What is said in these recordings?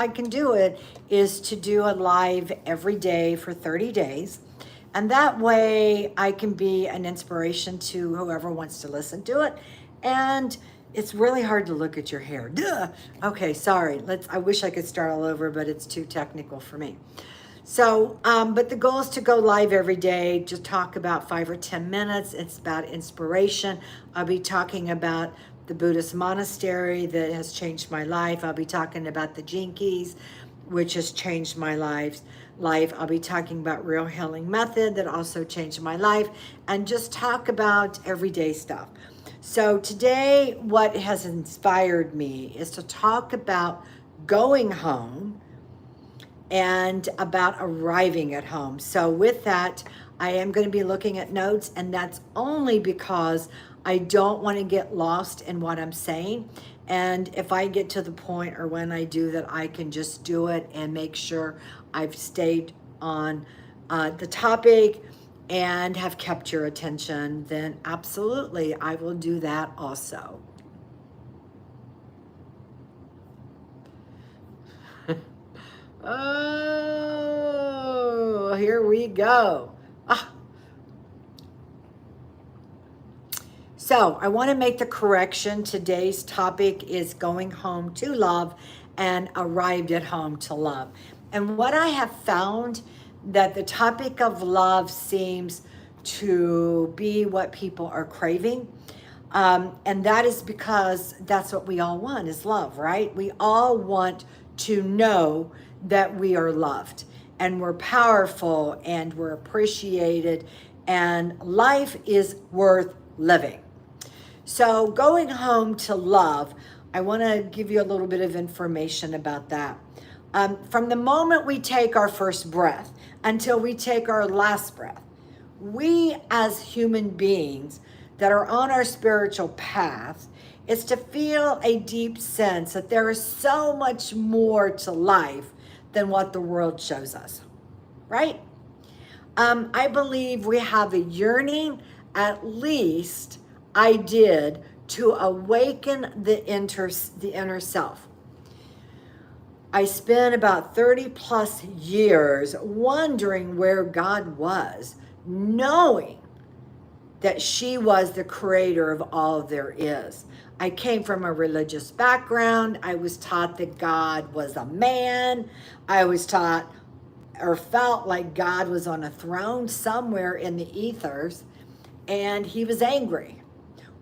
I can do it is to do a live every day for 30 days. And that way I can be an inspiration to whoever wants to listen to it. And it's really hard to look at your hair. Duh. Okay, sorry. I wish I could start all over, but it's too technical for me. So, but the goal is to go live every day, just talk about 5 or 10 minutes. It's about inspiration. I'll be talking about the Buddhist monastery that has changed my life. I'll be talking about the Jinkies, which has changed my life. I'll be talking about Real Healing Method that also changed my life, and just talk about everyday stuff. So today, what has inspired me is to talk about going home and about arriving at home. So with that, I am going to be looking at notes, and that's only because I don't want to get lost in what I'm saying. And if I get to the point, or when I do, that I can just do it and make sure I've stayed on the topic and have kept your attention, then absolutely I will do that also. Oh, here we go. Ah. So I want to make the correction. Today's topic is going home to love and arrived at home to love. And what I have found, that the topic of love seems to be what people are craving. And that is because that's what we all want, is love, right? We all want to know that we are loved and we're powerful and we're appreciated and life is worth living. So going home to love, I want to give you a little bit of information about that. From the moment we take our first breath until we take our last breath, we as human beings that are on our spiritual path, is to feel a deep sense that there is so much more to life than what the world shows us, right? I believe we have a yearning, at least I did, to awaken the inner self. I spent about 30 plus years wondering where God was, knowing that she was the creator of all there is. I came from a religious background. I was taught that God was a man. I was taught or felt like God was on a throne somewhere in the ethers and he was angry.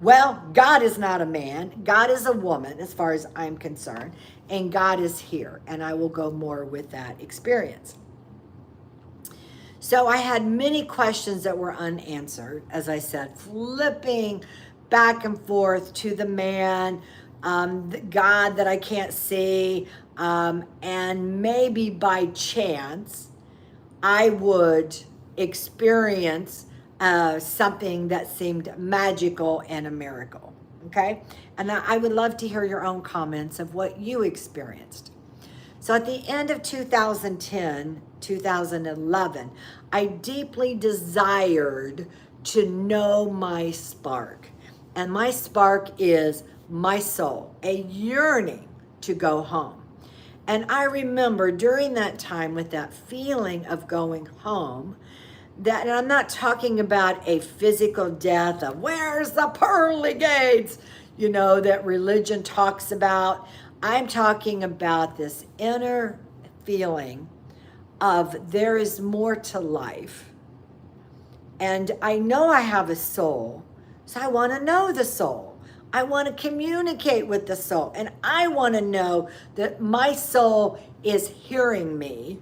Well, God is not a man. God is a woman, as far as I'm concerned, and God is here. And I will go more with that experience. So I had many questions that were unanswered, as I said, flipping back and forth to the man, the God that I can't see, and maybe by chance, I would experience something that seemed magical and a miracle, okay? And I would love to hear your own comments of what you experienced. So at the end of 2010, 2011, I deeply desired to know my spark. And my spark is my soul, a yearning to go home. And I remember during that time, with that feeling of going home, that, and I'm not talking about a physical death of where's the pearly gates, that religion talks about. I'm talking about this inner feeling of there is more to life. And I know I have a soul, so I want to know the soul. I want to communicate with the soul. And I want to know that my soul is hearing me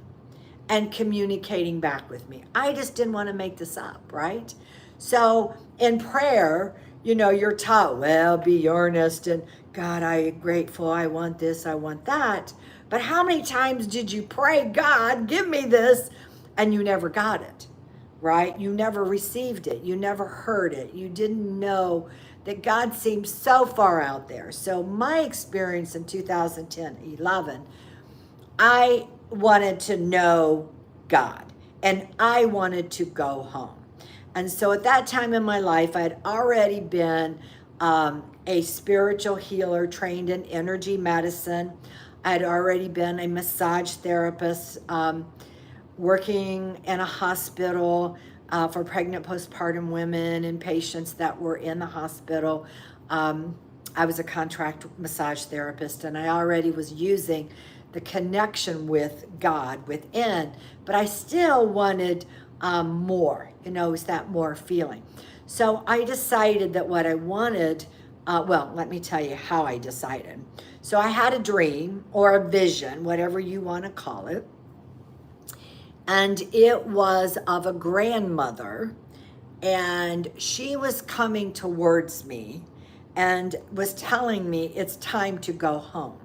and communicating back with me. I just didn't want to make this up, right? So in prayer, you're taught, well, be earnest and God, I'm grateful, I want this, I want that. But how many times did you pray, God, give me this, and you never got it, right? You never received it. You never heard it. You didn't know that God seemed so far out there. So my experience in 2010, 11, I wanted to know God and I wanted to go home. And so at that time in my life, I had already been a spiritual healer trained in energy medicine. I'd already been a massage therapist, working in a hospital for pregnant postpartum women and patients that were in the hospital. I was a contract massage therapist, and I already was using the connection with God within, but I still wanted more, is that more feeling. So I decided that what I wanted, well, let me tell you how I decided. So I had a dream or a vision, whatever you want to call it, and it was of a grandmother, and she was coming towards me and was telling me it's time to go home.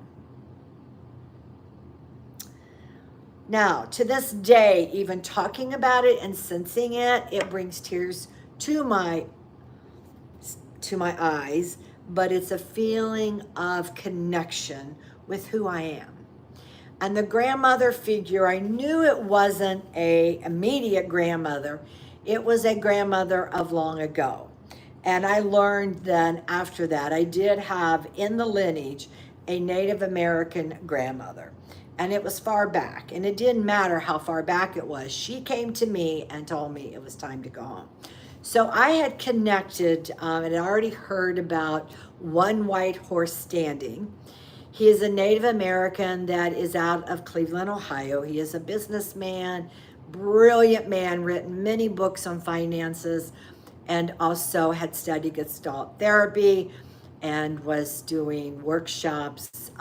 Now, to this day, even talking about it and sensing it, it brings tears to my eyes, but it's a feeling of connection with who I am. And the grandmother figure, I knew it wasn't a immediate grandmother. It was a grandmother of long ago. And I learned then after that, I did have in the lineage a Native American grandmother. And it was far back. And it didn't matter how far back it was. She came to me and told me it was time to go home. So I had connected and already heard about One White Horse Standing. He is a Native American that is out of Cleveland, Ohio. He is a businessman, brilliant man, written many books on finances, and also had studied Gestalt therapy and was doing workshops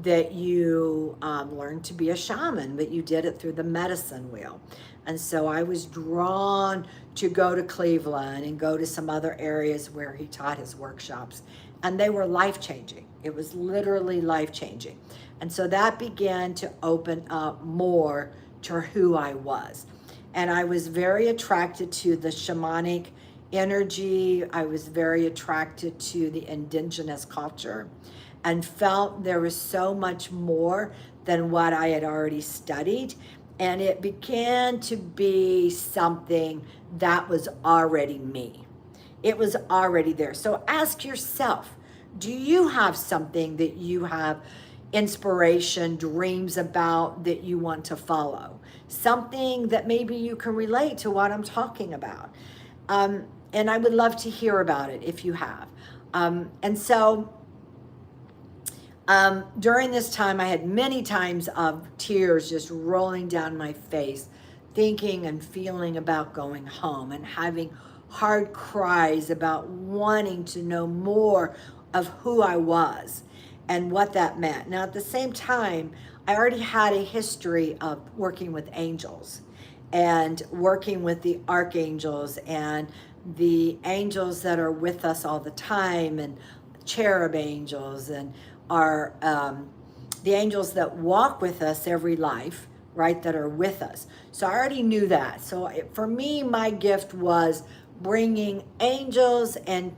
that you learned to be a shaman, but you did it through the medicine wheel. And so I was drawn to go to Cleveland and go to some other areas where he taught his workshops. And they were life-changing. It was literally life-changing. And so that began to open up more to who I was. And I was very attracted to the shamanic energy. I was very attracted to the indigenous culture and felt there was so much more than what I had already studied. And it began to be something that was already me. It was already there. So ask yourself, do you have something that you have inspiration, dreams about that you want to follow? Something that maybe you can relate to what I'm talking about. And I would love to hear about it if you have. And so during this time, I had many times of tears just rolling down my face, thinking and feeling about going home and having hard cries about wanting to know more of who I was and what that meant. Now, at the same time, I already had a history of working with angels and working with the archangels and the angels that are with us all the time, and cherub angels, and are the angels that walk with us every life, right, that are with us. So I already knew that. So for me, my gift was bringing angels and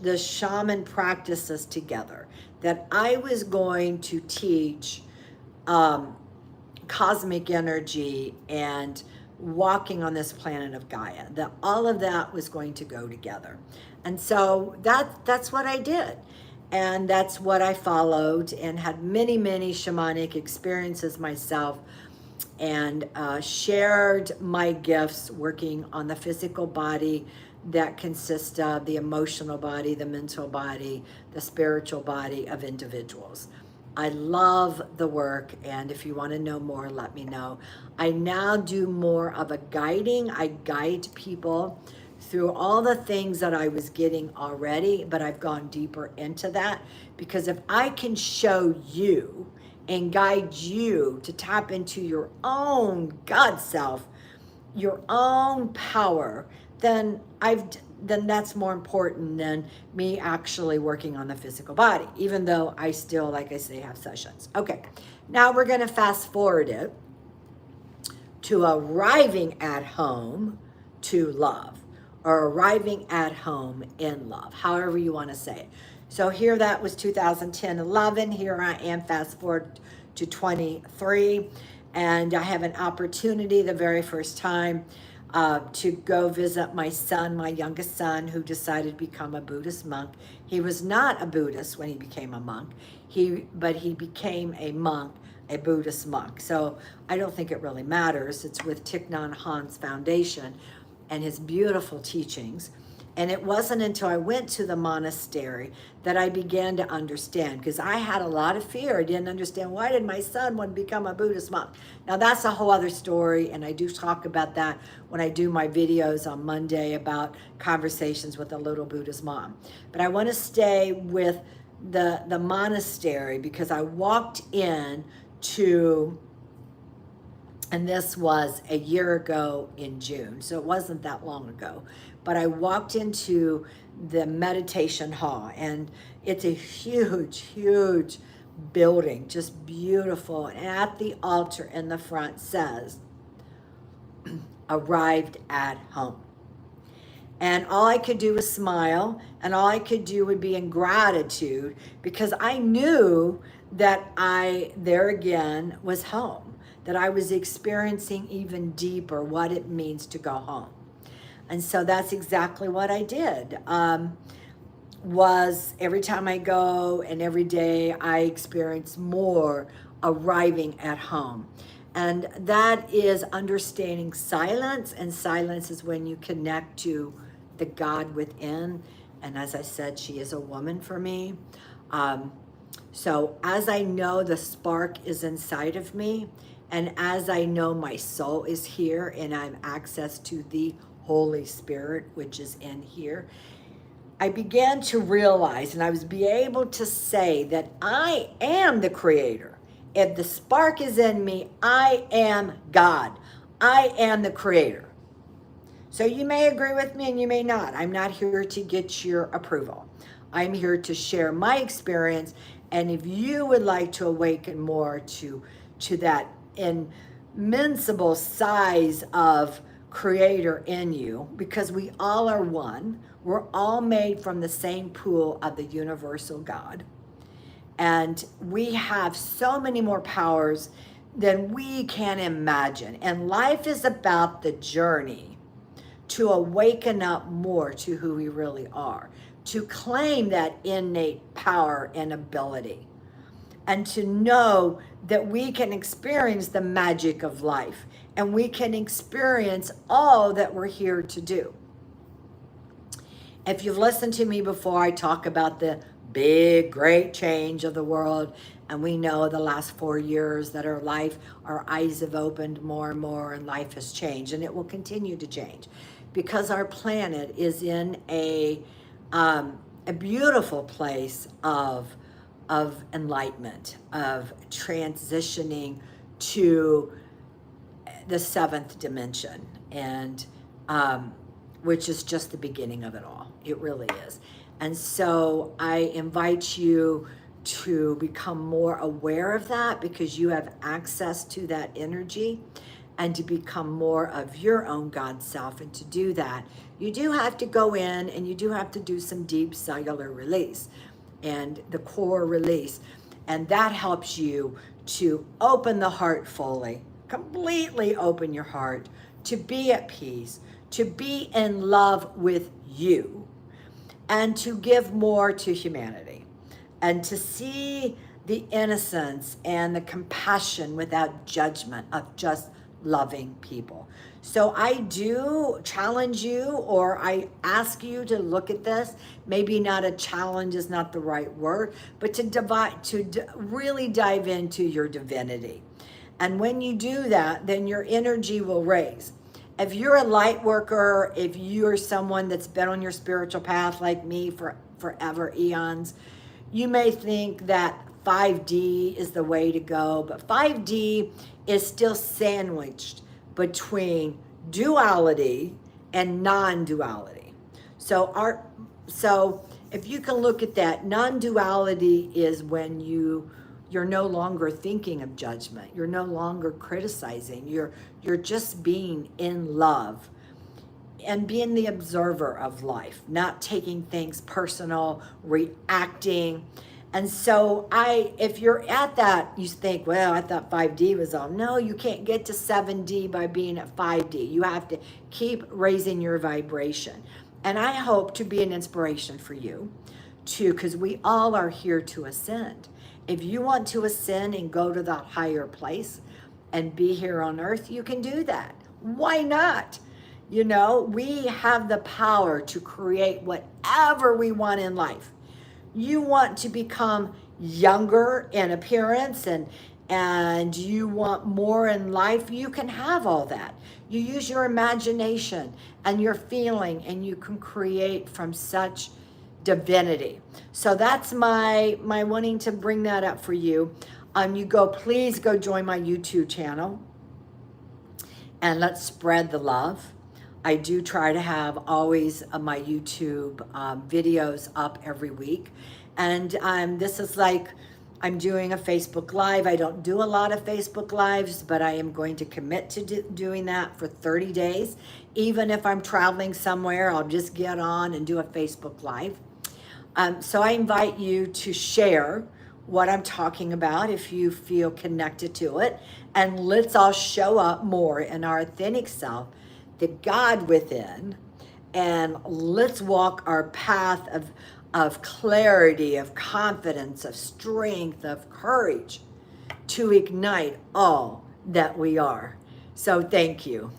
the shaman practices together, that I was going to teach cosmic energy and walking on this planet of Gaia, that all of that was going to go together. And so that's what I did. And that's what I followed, and had many, many shamanic experiences myself, and shared my gifts working on the physical body that consists of the emotional body, the mental body, the spiritual body of individuals. I love the work, and if you want to know more, let me know. I now do more of a guiding. I guide people through all the things that I was getting already, but I've gone deeper into that, because if I can show you and guide you to tap into your own God self, your own power, then that's more important than me actually working on the physical body, even though I still, like I say, have sessions. Okay, now we're going to fast forward it to arriving at home to love, or arriving at home in love, however you want to say it. So here, that was 2010-11. Here I am, fast forward to 23, and I have an opportunity the very first time to go visit my son, my youngest son, who decided to become a Buddhist monk. He was not a Buddhist when he became a monk, but he became a monk, a Buddhist monk. So I don't think it really matters. It's with Thich Nhat Hanh's foundation and his beautiful teachings. And it wasn't until I went to the monastery that I began to understand, because I had a lot of fear. I didn't understand, why did my son want to become a Buddhist monk? Now that's a whole other story, and I do talk about that when I do my videos on Monday about conversations with a little Buddhist mom. But I want to stay with the monastery, because I walked in to, and this was a year ago in June, so it wasn't that long ago, but I walked into the meditation hall, and it's a huge, huge building, just beautiful. And at the altar in the front says, "Arrived at home." And all I could do was smile, and all I could do would be in gratitude, because I knew that there again, was home, that I was experiencing even deeper what it means to go home. And so that's exactly what I did. Was every time I go and every day I experience more arriving at home. And that is understanding silence, and silence is when you connect to the God within. And as I said, she is a woman for me. So as I know the spark is inside of me, and as I know my soul is here and I have access to the Holy Spirit, which is in here, I began to realize, and I was be able to say that I am the creator. If the spark is in me, I am God. I am the creator. So you may agree with me and you may not. I'm not here to get your approval. I'm here to share my experience. And if you would like to awaken more to that immensible size of creator in you, because we all are one, we're all made from the same pool of the universal God. And we have so many more powers than we can imagine. And life is about the journey to awaken up more to who we really are, to claim that innate power and ability, and to know that we can experience the magic of life, and we can experience all that we're here to do. If you've listened to me before, I talk about the big, great change of the world. And we know the last 4 years that our eyes have opened more and more, and life has changed, and it will continue to change, because our planet is in a beautiful place of enlightenment, of transitioning to the 7th dimension, and which is just the beginning of it all. It really is. And so I invite you to become more aware of that, because you have access to that energy, and to become more of your own God self. And to do that, you do have to go in and you do have to do some deep cellular release and the core release. And that helps you to open the heart fully, completely open your heart, to be at peace, to be in love with you, and to give more to humanity, and to see the innocence and the compassion without judgment of just loving people. So I do challenge you, or I ask you to look at this. Maybe not a challenge is not the right word, but to really dive into your divinity. And when you do that, then your energy will raise. If you're a light worker, if you're someone that's been on your spiritual path like me for forever, eons, you may think that 5D is the way to go, but 5D is still sandwiched between duality and non-duality. So if you can look at that, non-duality is when you're no longer thinking of judgment, you're no longer criticizing, you're just being in love and being the observer of life, not taking things personal, reacting. And so if you're at that, you think, well, I thought 5D was all. No, you can't get to 7D by being at 5D. You have to keep raising your vibration. And I hope to be an inspiration for you too, because we all are here to ascend. If you want to ascend and go to that higher place and be here on earth, you can do that. Why not? You know, we have the power to create whatever we want in life. You want to become younger in appearance and you want more in life, you can have all that. You use your imagination and your feeling, and you can create from such divinity. So that's my wanting to bring that up for you. Please go join my YouTube channel and let's spread the love. I do try to have always my YouTube videos up every week. And this is like, I'm doing a Facebook Live. I don't do a lot of Facebook Lives, but I am going to commit to doing that for 30 days. Even if I'm traveling somewhere, I'll just get on and do a Facebook Live. So I invite you to share what I'm talking about if you feel connected to it. And let's all show up more in our authentic self, the God within, and let's walk our path of clarity, of confidence, of strength, of courage to ignite all that we are. So thank you.